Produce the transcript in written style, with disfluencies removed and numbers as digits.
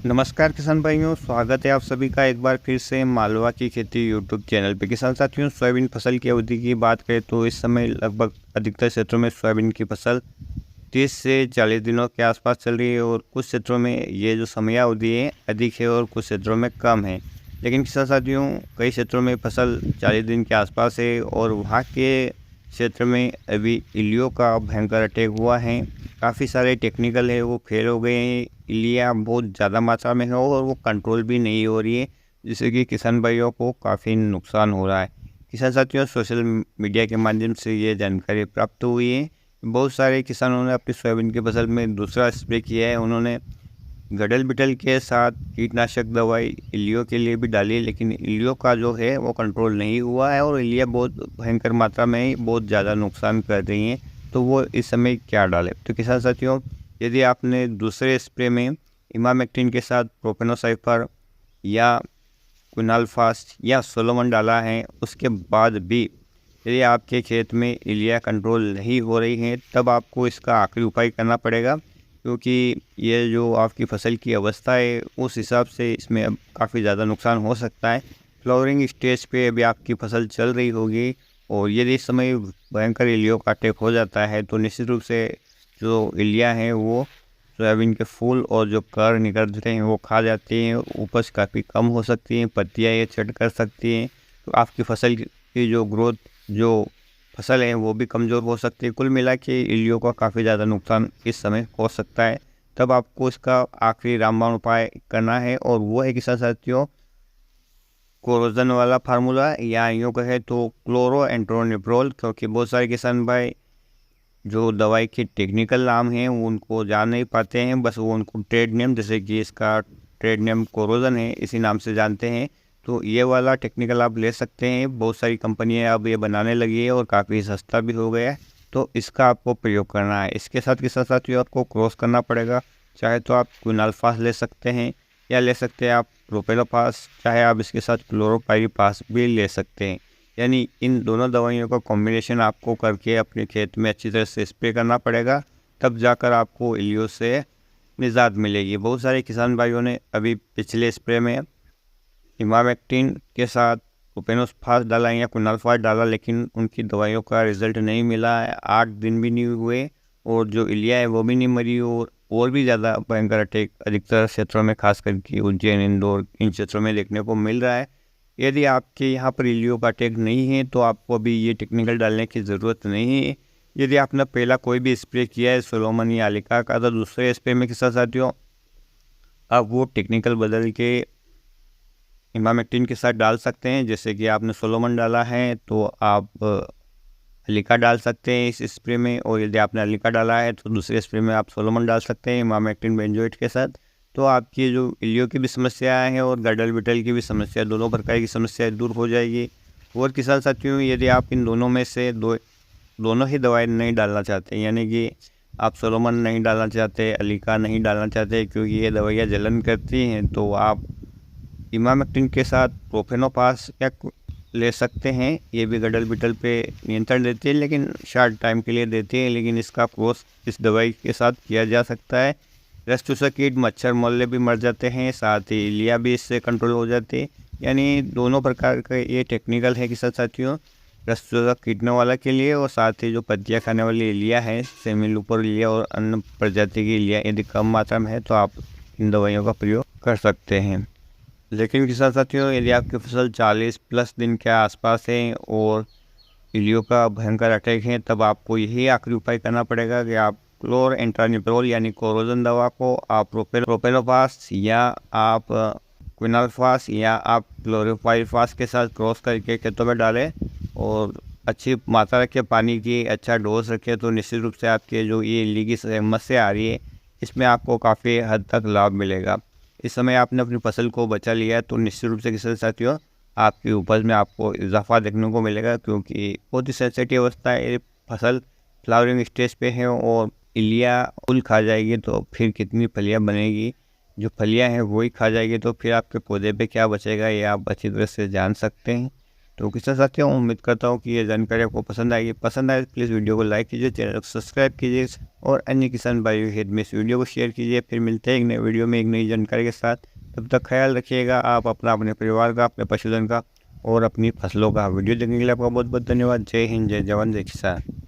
नमस्कार किसान भाइयों, स्वागत है आप सभी का एक बार फिर से मालवा की खेती यूट्यूब चैनल पे। किसान साथियों, सोयाबीन फसल की अवधि की बात करें तो इस समय लगभग अधिकतर क्षेत्रों में सोयाबीन की फसल 30 से 40 दिनों के आसपास चल रही है और कुछ क्षेत्रों में ये जो समयावधि है अधिक है और कुछ क्षेत्रों में कम है। लेकिन किसान साथियों, कई क्षेत्रों में फसल 40 दिन के आसपास है और वहाँ के क्षेत्र में अभी इल्लियों का भयंकर अटैक हुआ है। काफ़ी सारे टेक्निकल है वो फेल हो गए हैं। इल्लियाँ बहुत ज़्यादा मात्रा में है और वो कंट्रोल भी नहीं हो रही है, जिससे कि किसान भाइयों को काफ़ी नुकसान हो रहा है। किसान साथियों, सोशल मीडिया के माध्यम से ये जानकारी प्राप्त हुई है। बहुत सारे किसानों ने अपनी सोयाबीन की फसल में दूसरा स्प्रे किया है। उन्होंने गडल बिटल के साथ कीटनाशक दवाई इल्लियों के लिए भी डाली है, लेकिन इल्लियों का जो है वो कंट्रोल नहीं हुआ है और इल्लियाँ बहुत भयंकर मात्रा में बहुत ज़्यादा नुकसान कर रही हैं। तो वो इस समय क्या डालें? तो किसान साथियों, यदि आपने दूसरे स्प्रे में इमामेक्टिन के साथ प्रोपेनोसाइफर या क्विनाल्फास या सोलोमन डाला है, उसके बाद भी यदि आपके खेत में इल्लियाँ कंट्रोल नहीं हो रही हैं, तब आपको इसका आखिरी उपाय करना पड़ेगा, क्योंकि ये जो आपकी फसल की अवस्था है उस हिसाब से इसमें अब काफ़ी ज़्यादा नुकसान हो सकता है। फ्लावरिंग स्टेज पे अभी आपकी फसल चल रही होगी और यदि इस समय भयंकर इल्लियों का अटैक हो जाता है तो निश्चित रूप से जो इल्लियाँ हैं वो सोयाबीन के फूल और जो कर निकलते हैं वो खा जाती हैं। उपज काफ़ी कम हो सकती हैं, पत्तियाँ ये चट कर सकती हैं, तो आपकी फसल की जो ग्रोथ, जो फसल है वो भी कमज़ोर हो सकती है। कुल मिला के इल्लियों का काफ़ी ज़्यादा नुकसान इस समय हो सकता है। तब आपको इसका आखिरी रामबाण उपाय करना है और वो है किसान साथियों, कोरोजन वाला फार्मूला या यूँ कहे तो क्लोरोएंट्रोनिप्रोल। क्योंकि बहुत सारे किसान भाई जो दवाई के टेक्निकल नाम हैं वो उनको जान नहीं पाते हैं, बस वो उनको ट्रेड नेम, जैसे कि इसका ट्रेड नेम कोरोजन है, इसी नाम से जानते हैं। तो ये वाला टेक्निकल आप ले सकते हैं। बहुत सारी कंपनियां अब ये बनाने लगी है और काफ़ी सस्ता भी हो गया है, तो इसका आपको प्रयोग करना है। इसके साथ के साथ साथियों आपको क्रॉस करना पड़ेगा। चाहे तो आप क्विनाल्फास ले सकते हैं या ले सकते हैं आप प्रोपेलोफास, चाहे आप इसके साथ क्लोरोपाइरीफास भी ले सकते हैं। यानी इन दोनों दवाइयों का कॉम्बिनेशन आपको करके अपने खेत में अच्छी तरह से स्प्रे करना पड़ेगा, तब जाकर आपको इल्लियों से निजात मिलेगी। बहुत सारे किसान भाइयों ने अभी पिछले स्प्रे में इमामेक्टिन के साथ प्रोपेनोफास डाला या क्विनाल्फास डाला, लेकिन उनकी दवाइयों का रिजल्ट नहीं मिला है। 8 दिन भी नहीं हुए और जो इल्लियाँ है वो भी नहीं मरी और भी ज़्यादा भयंकर अटैक अधिकतर क्षेत्रों में, खास करके उज्जैन, इंदौर, इन क्षेत्रों में देखने को मिल रहा है। यदि आपके यहाँ पर इल्लियों का अटैक नहीं है तो आपको अभी ये टेक्निकल डालने की ज़रूरत नहीं है। यदि आपने पहला कोई भी स्प्रे किया है सोलोमन या अलिका का, तो दूसरे स्प्रे में किसान साथियों आप वो टेक्निकल बदल के इमामेक्टिन के साथ डाल सकते हैं। जैसे कि आपने सोलोमन डाला है तो आप अलिका डाल सकते हैं इस स्प्रे में, और यदि आपने अलिका डाला है तो दूसरे स्प्रे में आप सोलोमन डाल सकते हैं इमामेक्टिन बेंजोएट के साथ। तो आपकी जो इल्लियों की भी समस्याएं हैं और गडल बिटल की भी समस्या, दोनों प्रकार की समस्याएं दूर हो जाएगी। और किसान साथियों, यदि आप इन दोनों में से दोनों ही दवाई नहीं डालना चाहते, यानी कि आप सोलोमन नहीं डालना चाहते, अलिका नहीं डालना चाहते क्योंकि ये दवाइयाँ जलन करती हैं, तो आप इमामेक्टिन के साथ प्रोफेनोफास या ले सकते हैं। ये भी गडल बिटल पे नियंत्रण देती है, लेकिन शॉर्ट टाइम के लिए देती है, लेकिन इसका कोर्स इस दवाई के साथ किया जा सकता है। रस चूसक कीट, मच्छर मोल्ले भी मर जाते हैं, साथ ही इल्लियाँ भी इससे कंट्रोल हो जाती है। यानी दोनों प्रकार का ये टेक्निकल है किसान साथियों, रस चूसक कीटने वाला के लिए और साथ ही जो पत्तियाँ खाने वाली इल्लियाँ हैं, सेमिलुपर इल्लियाँ और अन्य प्रजाति की इल्लियाँ यदि कम मात्रा में है तो आप इन दवाइयों का प्रयोग कर सकते हैं। लेकिन किसान साथियों, यदि आपकी फसल 40+ दिन के आसपास है और इल्लियों का भयंकर अटैक है, तब आपको यही आखिरी उपाय करना पड़ेगा कि आप क्लोरोएंट्रानिप्रोल यानी कोरोजन दवा को आप प्रोपेलोफास या आप क्विनाल्फास या आप क्लोरोपाइरीफास के साथ क्रॉस करके खेतों में डालें और अच्छी मात्रा रखें पानी की, अच्छा डोज रखें, तो निश्चित रूप से आपके जो ये इल्ली की समस्या आ रही है इसमें आपको काफ़ी हद तक लाभ मिलेगा। इस समय आपने अपनी फसल को बचा लिया है तो निश्चित रूप से किसान साथियों आपकी उपज में आपको इजाफा देखने को मिलेगा, क्योंकि बहुत ही सेंसिटिव अवस्था है। ये फसल फ्लावरिंग स्टेज पे है और इल्लियाँ फूल खा जाएगी तो फिर कितनी फलियाँ बनेगी, जो फलियाँ हैं वही खा जाएगी तो फिर आपके पौधे पे क्या बचेगा, ये आप अच्छी तरह से जान सकते हैं। तो किसान साथियों, उम्मीद करता हूँ कि ये जानकारी आपको पसंद आएगी। पसंद आए तो प्लीज़ वीडियो को लाइक कीजिए, चैनल को सब्सक्राइब कीजिए और अन्य किसान भाइयों के हित में इस वीडियो को शेयर कीजिए। फिर मिलते हैं एक नए वीडियो में एक नई जानकारी के साथ। तब तक ख्याल रखिएगा आप अपना, अपने परिवार का, अपने पशुधन का और अपनी फसलों का। वीडियो देखने के लिए आपका बहुत बहुत धन्यवाद। जय हिंद, जय जवान, जय किसान।